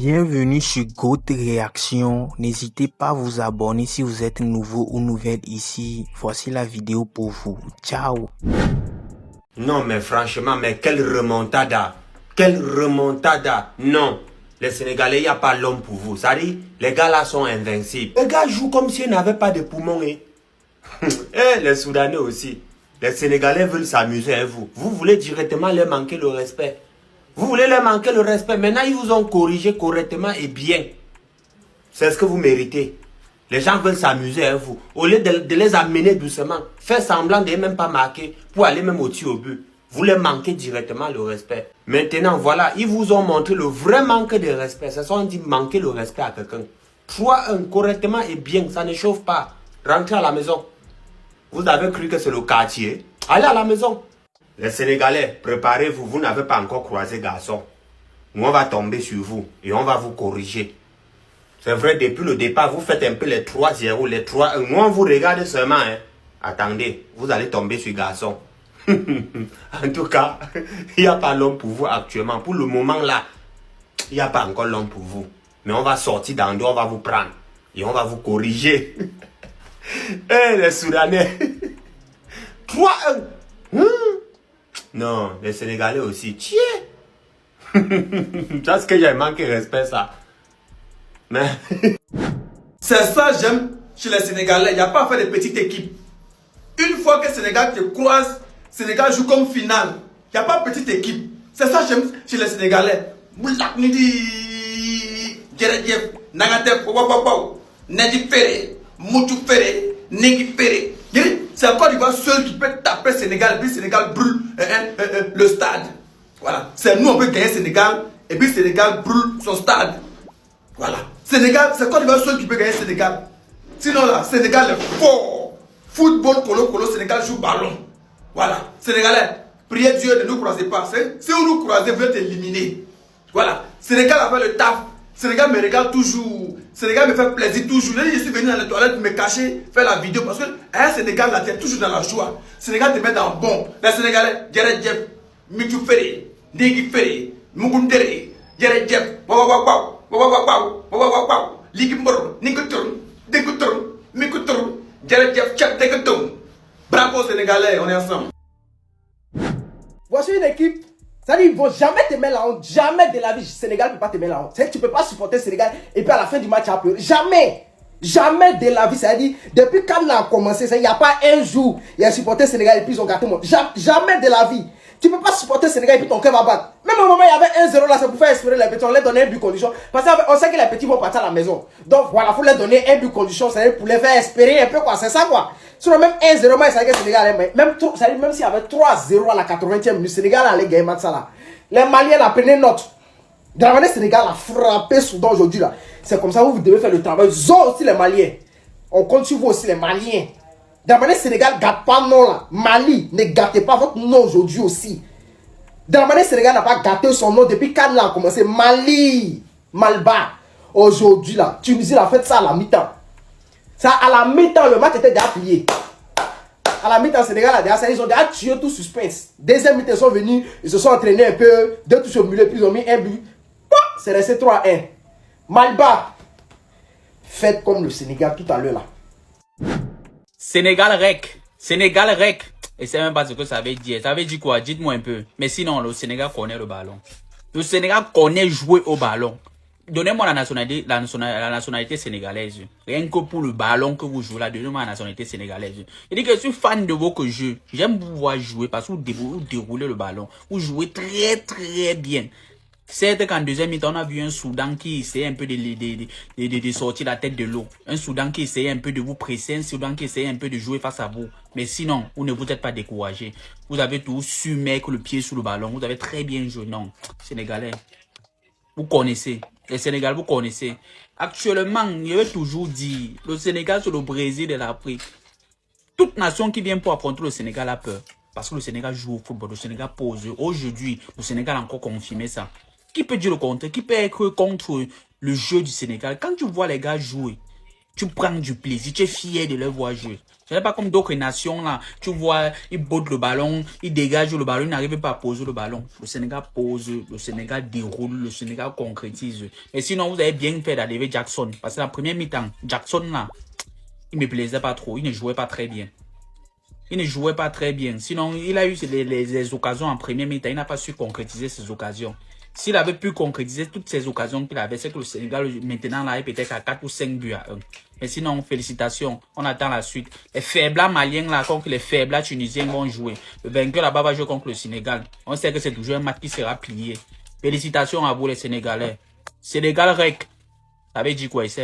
Bienvenue sur Goat Réaction. N'hésitez pas à vous abonner si vous êtes nouveau ou nouvelle ici. Voici la vidéo pour vous. Ciao. Non mais franchement, mais quelle remontada. Quelle remontada. Non. Les Sénégalais, il n'y a pas l'homme pour vous. Ça dit, les gars là sont invincibles. Les gars jouent comme s'ils n'avaient pas de poumons. Et les Soudanais aussi. Les Sénégalais veulent s'amuser avec vous. Vous voulez directement leur manquer le respect. Vous voulez leur manquer le respect. Maintenant, ils vous ont corrigé correctement et bien. C'est ce que vous méritez. Les gens veulent s'amuser avec vous. Au lieu de les amener doucement, faire semblant de ne même pas marquer pour aller même au-dessus au but. Vous les manquez directement le respect. Maintenant, voilà, ils vous ont montré le vrai manque de respect. Ce sont dit manquer le respect à quelqu'un. 3-1 correctement et bien, ça ne chauffe pas. Rentrez à la maison. Vous avez cru que c'est le quartier. Allez à la maison. Les Sénégalais, préparez-vous, vous n'avez pas encore croisé garçon. Nous, on va tomber sur vous et on va vous corriger. C'est vrai, depuis le départ, vous faites un peu les 3-0, les 3-1. Moi, on vous regarde seulement. Hein. Attendez, vous allez tomber sur garçon. En tout cas, il n'y a pas l'homme pour vous actuellement. Pour le moment là, il n'y a pas encore l'homme pour vous. Mais on va sortir d'en deux, on va vous prendre. Et on va vous corriger. Eh, les Soudanais. 3-1. Non, les Sénégalais aussi. Tiens. C'est ce que j'ai manqué de respect, ça. Mais... C'est ça j'aime chez les Sénégalais. Il n'y a pas à faire de petites équipes. Une fois que le Sénégal te croise, Sénégal joue comme finale. Il n'y a pas de petite équipe. C'est ça j'aime chez les Sénégalais. Boulak Nidi, Djeredjef, Nagatef, Nedi Ferré, Moutou Ferré, Negi Ferré. C'est encore d'Ivoire seul qui peut taper Sénégal et puis Sénégal brûle le stade. Voilà. C'est nous on peut gagner Sénégal et puis Sénégal brûle son stade. Voilà. Sénégal, c'est Côte d'Ivoire seul qui peut gagner Sénégal. Sinon là, Sénégal est fort. Football, colo, Sénégal joue ballon. Voilà. Sénégalais, priez Dieu ne nous croisez pas. Si vous nous croisez, vous êtes éliminés. Voilà. Sénégal a fait le taf. Sénégal me regarde toujours. Sénégal me fait plaisir toujours. Je suis venu dans les toilettes me cacher, faire la vidéo parce que un Sénégal là, tu es toujours dans la joie. Sénégal te met dans le bon. Les Sénégalais, Djered Djef, Mitou Ferré, Negi Ferré, Mugundere, Djered Djef, bravo Sénégalais, on est ensemble. Voici une équipe. C'est-à-dire ils ne vont jamais te mettre la honte. Jamais de la vie, Sénégal ne peut pas te mettre la honte. C'est-à-dire tu ne peux pas supporter Sénégal et puis à la fin du match tu as peur. Jamais. Jamais de la vie. C'est-à-dire depuis quand on a commencé, il n'y a pas un jour il y a supporté Sénégal et puis ils ont gâté moi. Jamais de la vie. Tu ne peux pas supporter Sénégal et puis ton cœur va battre. Même au moment où il y avait 1-0 là, c'est pour faire espérer les petits. On leur donnait un but condition. Parce qu'on sait que les petits vont partir à la maison. Donc voilà, il faut leur donner un but condition. C'est pour les faire espérer un peu quoi. C'est ça quoi. Sinon même 1-0, moi, c'est que Sénégal, même s'il y avait 3-0 à la 80e minute, Sénégal allait gagner match ça là. Les Maliens là, prenaient note. De la manière Sénégal a frappé Soudan aujourd'hui là. C'est comme ça que vous devez faire le travail. Ils ont aussi les Maliens. On compte sur vous aussi les Maliens. De la manière Sénégal ne gâte pas non là. Mali, ne gâtez pas votre nom aujourd'hui aussi. De la manière Sénégal n'a pas gâté son nom depuis quand là a commencé. Mali, Malba. Aujourd'hui là, Tunisie a fait ça à la mi-temps. Ça à la mi-temps, le match était déjà plié. À la mi-temps, Sénégal a déjà, ils ont déjà tué tout suspense. Deuxième mi-temps, ils sont venus, ils se sont entraînés un peu, deux touches au milieu, puis ils ont mis un but. C'est resté 3-1. Malba, faites comme le Sénégal tout à l'heure là. Sénégal rec. Sénégal rec. Et c'est même pas ce que ça veut dire. Ça veut dire quoi? Dites-moi un peu. Mais sinon, le Sénégal connaît le ballon. Le Sénégal connaît jouer au ballon. Donnez-moi la nationalité sénégalaise. Rien que pour le ballon que vous jouez là, donnez-moi la nationalité sénégalaise. Je dis que je suis fan de vos jeux. J'aime vous voir jouer parce que vous déroulez le ballon. Vous jouez très bien. Certes qu'en deuxième mi-temps, on a vu un Soudan qui essayait un peu de sortir la tête de l'eau. Un Soudan qui essayait un peu de vous presser. Un Soudan qui essayait un peu de jouer face à vous. Mais sinon, vous ne vous êtes pas découragé. Vous avez tout su mettre le pied sous le ballon. Vous avez très bien joué. Non, Sénégalais, vous connaissez. Les Sénégal, vous connaissez. Actuellement, je vais toujours dire, le Sénégal c'est le Brésil de l'Afrique. Toute nation qui vient pour affronter le Sénégal a peur. Parce que le Sénégal joue au football, le Sénégal pose. Aujourd'hui, le Sénégal a encore confirmé ça. Qui peut dire le contraire? Qui peut être contre le jeu du Sénégal? Quand tu vois les gars jouer, Tu prends du plaisir, tu es fier de les voir jouer. Ce n'est pas comme d'autres nations là. Tu vois, ils bottent le ballon, ils dégagent le ballon, ils n'arrivent pas à poser le ballon. Le Sénégal pose, le Sénégal déroule, le Sénégal concrétise. Et sinon, vous avez bien fait d'arriver Jackson. Parce que la première mi-temps, Jackson là, il me plaisait pas trop, il ne jouait pas très bien. Il ne jouait pas très bien. Sinon, il a eu les occasions en première mi-temps, il n'a pas su concrétiser ces occasions. S'il avait pu concrétiser toutes ces occasions qu'il avait, c'est que le Sénégal maintenant là est peut-être à 4 ou 5 buts à 1. Mais sinon, félicitations, on attend la suite. Les faibles maliens là, contre les faibles tunisiens vont jouer. Le vainqueur là-bas va jouer contre le Sénégal. On sait que c'est toujours un match qui sera plié. Félicitations à vous les Sénégalais. Sénégal rec. Ça veut dire quoi, ici?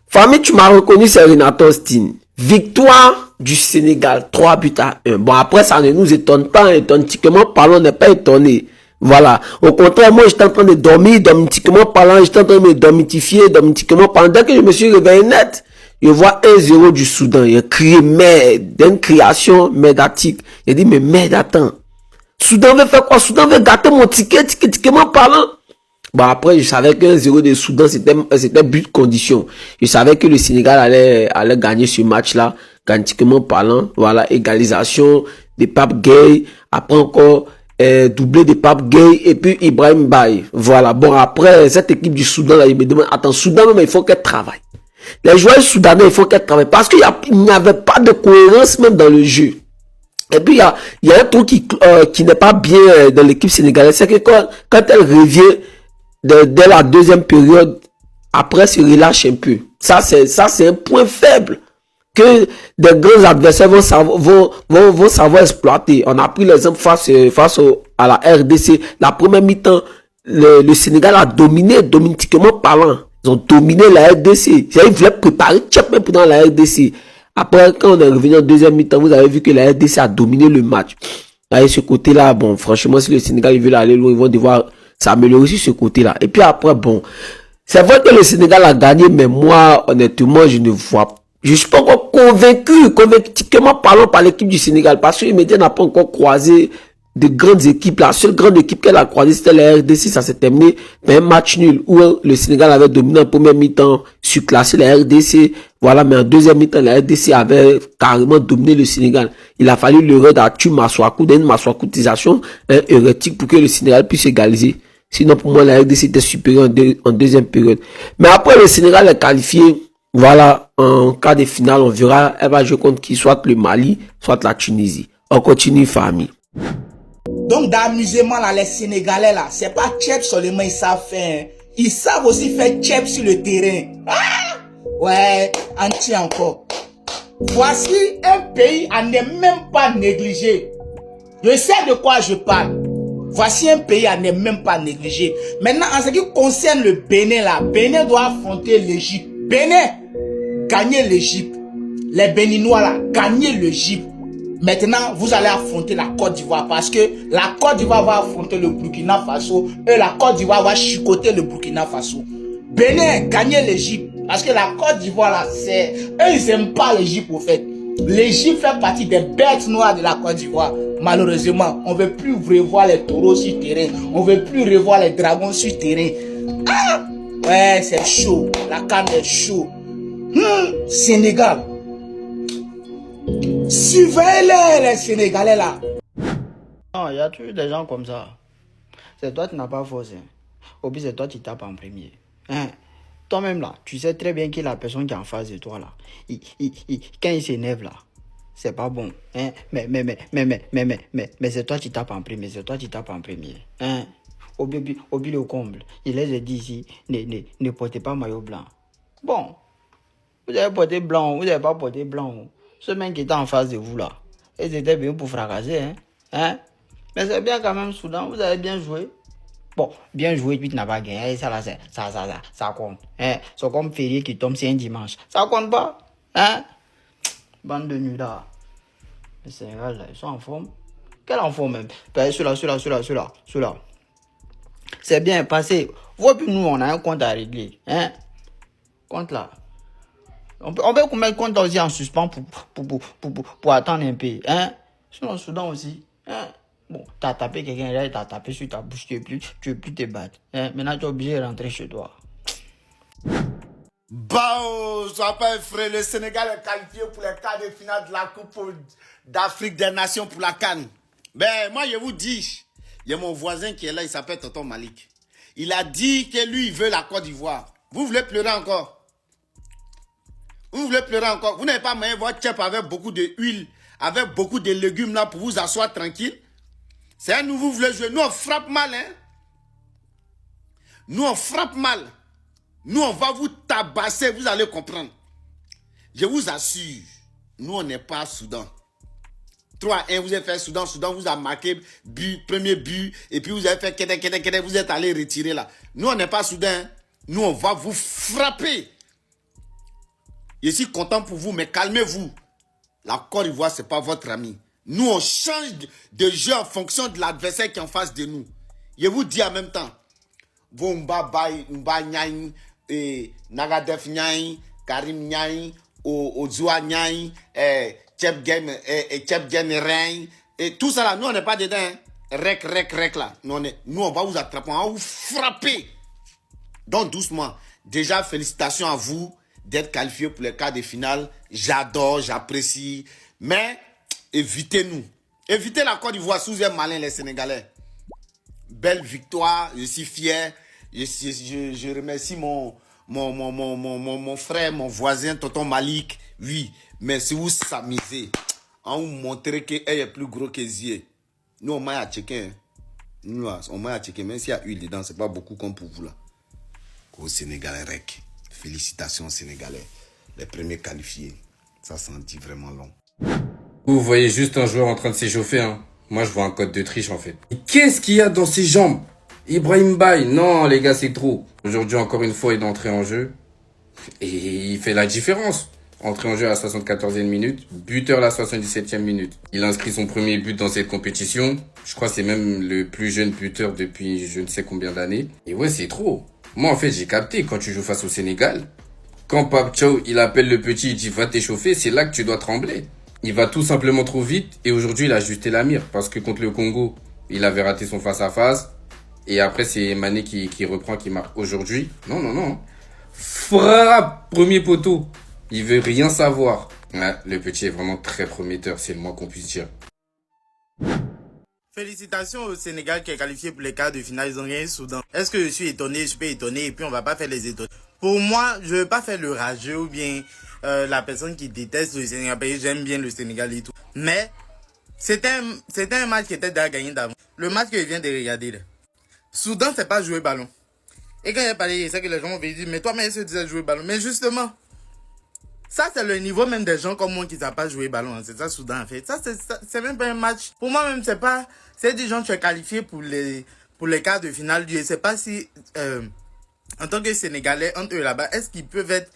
Famille, tu m'as reconnu, c'est Renato Austin. Victoire du Sénégal, 3 buts à 1. Bon, après, ça ne nous étonne pas. Étonnamment parlant, on n'est pas étonné. Voilà. Au contraire, moi, j'étais en train de dormir, domestiquement parlant, j'étais en train de me domestifier, domestiquement parlant. Dès que je me suis réveillé net, je vois 1-0 du Soudan. Il a crié merde, d'une création merdatique. Il a dit, mais merde, attends. Soudan veut faire quoi? Soudan veut gâter mon ticketment parlant. Bon, après, je savais que 1-0 de Soudan, c'était but condition. Je savais que le Sénégal allait gagner ce match-là, quantiquement parlant. Voilà, égalisation de Pape Gueye. Après encore, doublé de Pape Gueye et puis Ibrahim Baye. Voilà. Bon, après, cette équipe du Soudan, là, il me demande, attends, Soudan, même, il faut qu'elle travaille. Les joueurs soudanais, il faut qu'elle travaille. Parce qu'il n'y avait pas de cohérence même dans le jeu. Et puis, il y a un truc qui n'est pas bien dans l'équipe sénégalaise. C'est que quand elle revient, dès la deuxième période, après se relâche un peu. Ça, c'est un point faible que des grands adversaires vont savoir exploiter. On a pris l'exemple face à la RDC. La première mi-temps, le Sénégal a dominé, domestiquement parlant. Ils ont dominé la RDC. Ils voulaient préparer Tchèp même pendant la RDC. Après, quand on est revenu en deuxième mi-temps, vous avez vu que la RDC a dominé le match. Et ce côté-là, bon, franchement, si le Sénégal veut aller loin, ils vont devoir s'améliorer sur ce côté-là. Et puis après, bon, c'est vrai que le Sénégal a gagné, mais moi, honnêtement, je ne vois pas. Je suis pas encore convaincument parlant par l'équipe du Sénégal, parce que Média n'a pas encore croisé de grandes équipes. La seule grande équipe qu'elle a croisée, c'était la RDC. Ça s'est terminé par un match nul où le Sénégal avait dominé en première mi-temps, surclassé la RDC. Voilà, mais en deuxième mi-temps, la RDC avait carrément dominé le Sénégal. Il a fallu l'erreur d'Arthur Maswakou, d'une maswakoutisation hérétique pour que le Sénégal puisse égaliser. Sinon, pour moi, la RDC était supérieure en deuxième période. Mais après, le Sénégal est qualifié. Voilà, en cas de finale, on verra. Elle va jouer contre qui? Soit le Mali, soit la Tunisie. On continue, famille. Donc, d'amusement, là, les Sénégalais, là, c'est pas tchèp seulement, ils savent faire. Ils savent aussi faire tchèp sur le terrain. Ah! Ouais, anti encore. Voici un pays à ne même pas négliger. Je sais de quoi je parle. Voici un pays à ne même pas négliger. Maintenant, en ce qui concerne le Bénin, là, Bénin doit affronter l'Égypte. Bénin, gagner l'Égypte. Les Béninois, là, gagner l'Égypte. Maintenant, vous allez affronter la Côte d'Ivoire parce que la Côte d'Ivoire va affronter le Burkina Faso et la Côte d'Ivoire va chicoter le Burkina Faso. Bénin, gagner l'Égypte. Parce que la Côte d'Ivoire, là, eux, ils n'aiment pas l'Égypte, au fait. L'Égypte fait partie des bêtes noires de la Côte d'Ivoire. Malheureusement, on ne veut plus revoir les taureaux sur terrain. On ne veut plus revoir les dragons sur terrain. Ah! Ouais, c'est chaud. La canne est chaud. Sénégal. Surveillez les Sénégalais là. Non, il y a toujours des gens comme ça. C'est toi qui n'as pas forcé. Au pire, c'est toi qui tapes en premier. Hein? Toi-même là, tu sais très bien que la personne qui est en face de toi là, quand il s'énerve là, c'est pas bon. Hein? Mais c'est toi qui tapes en premier. C'est toi qui tapes en premier. Hein? Au pire, au comble, il les a dit ici, ne portez pas maillot blanc. Bon, vous avez porté blanc, vous n'avez pas porté blanc. Ce mec qui était en face de vous là, ils étaient venus pour fracasser. Hein? Mais c'est bien quand même, Soudan, vous avez bien joué. Bon, bien joué, puis tu n'as pas gagné. Ça là, ça compte. Hein? C'est comme férié qui tombe, c'est un dimanche. Ça compte pas. Hein? Bande de nuls là. Les Sénégal là, ils sont en forme. Quel en forme même? Ceux-là. C'est bien passé. Vous, puis nous, on a un compte à régler. Hein? Compte là. On peut mettre compte aussi en suspens pour attendre un peu. Hein? Sinon, au Soudan aussi. Hein? Bon, t'as tapé quelqu'un là, t'as tapé sur ta bouche, tu veux plus te battre. Hein? Maintenant, tu es obligé de rentrer chez toi. Bao, sois pas effrayé. Le Sénégal est qualifié pour les quarts de finale de la Coupe d'Afrique des Nations pour la CAN. Ben, moi, je vous dis, il y a mon voisin qui est là, il s'appelle Tonton Malik. Il a dit que lui, il veut la Côte d'Ivoire. Vous voulez pleurer encore? Vous voulez pleurer encore? Vous n'avez pas mangé votre chef avec beaucoup d'huile, avec beaucoup de légumes là pour vous asseoir tranquille? C'est un nouveau, vous voulez jouer. Nous, on frappe mal, hein? Nous, on frappe mal. Nous, on va vous tabasser, vous allez comprendre. Je vous assure, nous, on n'est pas à Soudan. 3-1, vous avez fait Soudan, Soudan vous a marqué but, premier but, et puis vous avez fait kede, vous êtes allé retirer là. Nous, on n'est pas à Soudan. Hein. Nous, on va vous frapper. Je suis content pour vous, mais calmez-vous. La Côte d'Ivoire, ce n'est pas votre ami. Nous, on change de jeu en fonction de l'adversaire qui est en face de nous. Je vous dis en même temps. Vous mba nyai, Nagadef nyai, Karim nyai, Ozua nyai, Chepgen rein, et tout ça là, nous on n'est pas dedans. Hein. Rec là. Nous on va vous attraper, on va vous frapper. Donc doucement. Déjà, félicitations à vous d'être qualifiés pour les quarts de finale. J'adore, j'apprécie. Mais évitez-nous. Évitez la Côte d'Ivoire sous un malin les Sénégalais. Belle victoire, je suis fier. Je remercie mon frère, mon voisin, Tonton Malik. Oui, mais si vous s'amusez, on vous montrer qu'elle est plus gros que Zier. Nous, on m'a à checker. Hein. Nous, on m'a à checker. Même s'il y a huile dedans, c'est pas beaucoup comme pour vous là. Au Sénégalais REC. Félicitations aux Sénégalais. Les premiers qualifiés. Ça s'en dit vraiment long. Vous voyez juste un joueur en train de s'échauffer. Hein. Moi, je vois un code de triche en fait. Qu'est-ce qu'il y a dans ses jambes? Ibrahim Baye, non les gars, c'est trop. Aujourd'hui, encore une fois, il est entré en jeu. Et il fait la différence. Entré en jeu à la 74e minute, buteur à la 77e minute. Il a inscrit son premier but dans cette compétition. Je crois que c'est même le plus jeune buteur depuis je ne sais combien d'années. Et ouais, c'est trop. Moi, en fait, j'ai capté quand tu joues face au Sénégal. Quand Pape Thiaw, il appelle le petit, il dit va t'échauffer, c'est là que tu dois trembler. Il va tout simplement trop vite et aujourd'hui, il a ajusté la mire. Parce que contre le Congo, il avait raté son face-à-face. Et après, c'est Mané qui reprend, qui marque. Aujourd'hui, non. Frappe, premier poteau. Il veut rien savoir. Ouais, le petit est vraiment très prometteur, c'est le moins qu'on puisse dire. Félicitations au Sénégal qui est qualifié pour les quarts de finale. Ils ont gagné Soudan. Est-ce que je suis étonné? Je peux étonner et puis on va pas faire les étonnés. Pour moi, je veux pas faire le rageux ou bien la personne qui déteste le Sénégal. Parce que j'aime bien le Sénégal et tout. Mais c'était un match qui était déjà gagné d'avant. Le match que je viens de regarder là. Soudan, c'est pas jouer ballon. Et quand j'ai parlé, c'est que les gens m'ont dit, mais toi, mais est-ce que tu disais jouer ballon? Mais justement, ça, c'est le niveau même des gens comme moi qui ne savent pas jouer ballon. Hein. C'est ça, Soudan, en fait. Ça, c'est même pas un match. Pour moi, même, c'est pas... C'est des gens qui sont qualifiés pour les quarts de finale. Je ne sais pas si, en tant que Sénégalais, entre eux là-bas, est-ce qu'ils peuvent être...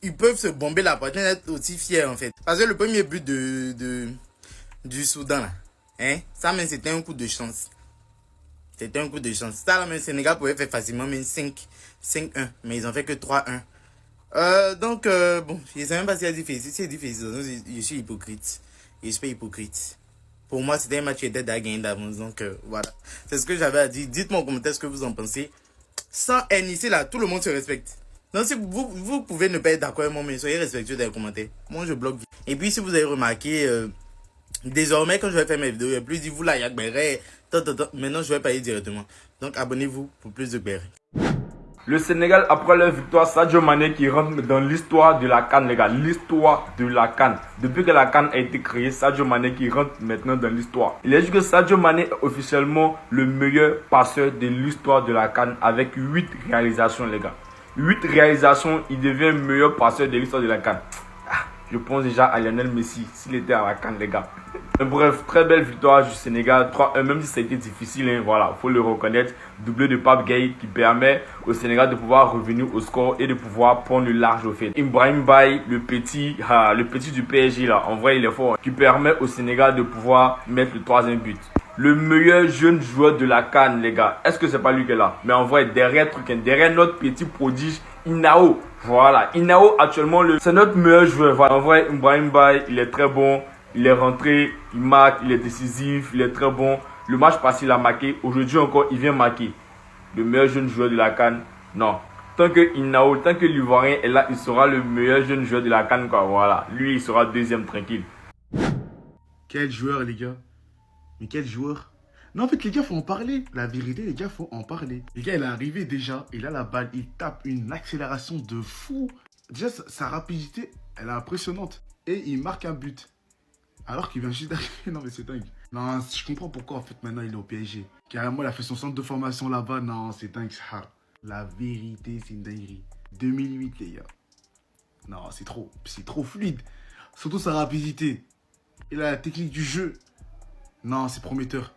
Ils peuvent se bomber la poitrine et être aussi fiers, en fait. Parce que le premier but du Soudan, là, hein, ça, même, c'était un coup de chance. C'était un coup de chance. Ça, là, même, le Sénégal pouvait faire facilement même 5-1. Mais ils ont fait que 3-1. Donc, bon, je ne sais même pas si c'est difficile. Si c'est difficile, je suis hypocrite. Je suis pas hypocrite. Pour moi, c'était un match qui était gagné d'avance. Donc, voilà. C'est ce que j'avais à dire. Dites-moi en commentaire ce que vous en pensez. Sans haine ici, là, tout le monde se respecte. Donc, si vous pouvez ne pas être d'accord avec moi, mais soyez respectueux dans les commentaires. Moi, je bloque. Et puis, si vous avez remarqué, désormais, quand je vais faire mes vidéos, il n'y a plus dit vous là, Yak Béré. Maintenant, je vais parler directement. Donc, abonnez-vous pour plus de Béré. Le Sénégal, après leur victoire, Sadio Mané qui rentre dans l'histoire de la CAN, les gars. L'histoire de la CAN. Depuis que la CAN a été créée, Sadio Mané qui rentre maintenant dans l'histoire. Il est dit que Sadio Mané est officiellement le meilleur passeur de l'histoire de la CAN avec 8 réalisations, les gars. 8 réalisations, il devient meilleur passeur de l'histoire de la CAN. Je pense déjà à Lionel Messi, s'il était à la CAN, les gars. Bref, très belle victoire du Sénégal, 3-1, même si ça a été difficile, hein, voilà, faut le reconnaître. Doublé de Pape Gueye qui permet au Sénégal de pouvoir revenir au score et de pouvoir prendre le large au fait. Ibrahim Baye, le petit du PSG là, en vrai il est fort, qui permet au Sénégal de pouvoir mettre le 3e but. Le meilleur jeune joueur de la CAN, les gars, est-ce que c'est pas lui qui est là? Mais en vrai, derrière notre petit prodige, Inao. Voilà, Inao actuellement, c'est notre meilleur joueur. Voilà. En vrai, Ibrahim Baye, il est très bon. Il est rentré, il marque, il est décisif, il est très bon. Le match passé, il a marqué. Aujourd'hui encore, il vient marquer. Le meilleur jeune joueur de la CAN, non. Tant que Inao, tant que l'Ivoirien est là, il sera le meilleur jeune joueur de la CAN, quoi. Voilà. Lui, il sera deuxième tranquille. Quel joueur, les gars. Mais quel joueur. Non, en fait, les gars, faut en parler. La vérité, les gars, faut en parler. Les gars, il est arrivé déjà. Il a la balle. Il tape une accélération de fou. Déjà, sa rapidité, elle est impressionnante. Et il marque un but. Alors qu'il vient juste d'arriver. Non, mais c'est dingue. Non, je comprends pourquoi, en fait, maintenant, il est au PSG. Carrément, il a fait son centre de formation là-bas. Non, c'est dingue, ça. La vérité, c'est une dinguerie. 2008, les gars. Non, c'est trop fluide. Surtout sa rapidité. Et la technique du jeu. Non, c'est prometteur.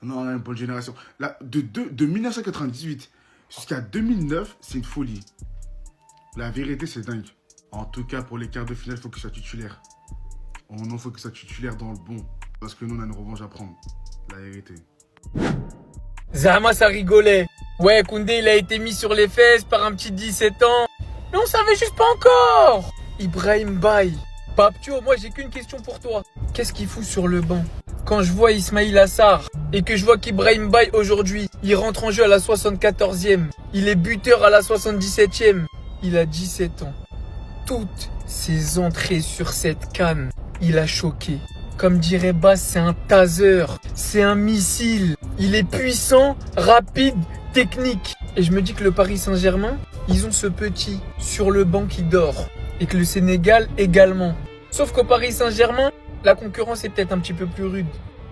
Non, on a une bonne génération. Là, de 1998 jusqu'à 2009, c'est une folie. La vérité, c'est dingue. En tout cas, pour les quarts de finale, il faut que ça soit titulaire. Oh non, il faut que ça soit titulaire dans le bon. Parce que nous, on a une revanche à prendre. La vérité. Zama, ça rigolait. Ouais, Koundé, il a été mis sur les fesses par un petit 17 ans. Mais on savait juste pas encore. Ibrahim Baye. Paptio, moi, j'ai qu'une question pour toi. Qu'est-ce qu'il fout sur le banc? Quand je vois Ismail Assar et que je vois qu'Ibrahim Baye aujourd'hui, il rentre en jeu à la 74e, il est buteur à la 77e, il a 17 ans. Toutes ses entrées sur cette CAN, il a choqué. Comme dirait Bass, c'est un taser, c'est un missile. Il est puissant, rapide, technique. Et je me dis que le Paris Saint-Germain, ils ont ce petit sur le banc qui dort. Et que le Sénégal également. Sauf qu'au Paris Saint-Germain, la concurrence est peut-être un petit peu plus rude.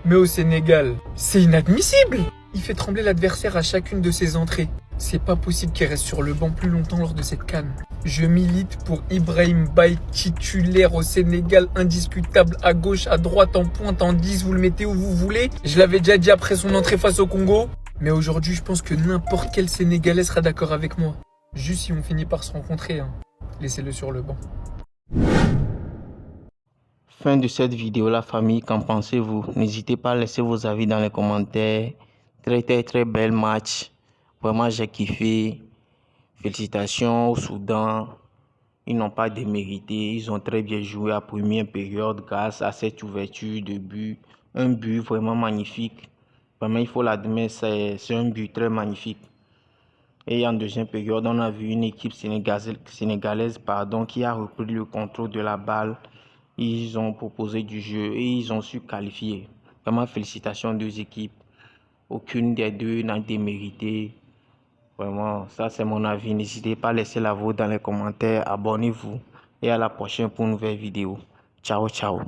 Mais au Sénégal, c'est inadmissible. Il fait trembler l'adversaire à chacune de ses entrées. C'est pas possible qu'il reste sur le banc plus longtemps lors de cette CAN. Je milite pour Ibrahim Baye titulaire au Sénégal, indiscutable à gauche, à droite, en pointe, en 10, vous le mettez où vous voulez. Je l'avais déjà dit après son entrée face au Congo. Mais aujourd'hui, je pense que n'importe quel Sénégalais sera d'accord avec moi. Juste si on finit par se rencontrer, hein. Laissez-le sur le banc. Fin de cette vidéo, la famille, qu'en pensez-vous? N'hésitez pas à laisser vos avis dans les commentaires. Très bel match. Vraiment, j'ai kiffé. Félicitations au Soudan. Ils n'ont pas démérité. Ils ont très bien joué à première période grâce à cette ouverture de but. Un but vraiment magnifique. Vraiment, il faut l'admettre, c'est un but très magnifique. Et en deuxième période, on a vu une équipe sénégalaise qui a repris le contrôle de la balle. Ils ont proposé du jeu et ils ont su qualifier. Vraiment, félicitations aux deux équipes. Aucune des deux n'a démérité. Vraiment, ça c'est mon avis. N'hésitez pas à laisser la vôtre dans les commentaires. Abonnez-vous et à la prochaine pour une nouvelle vidéo. Ciao, ciao.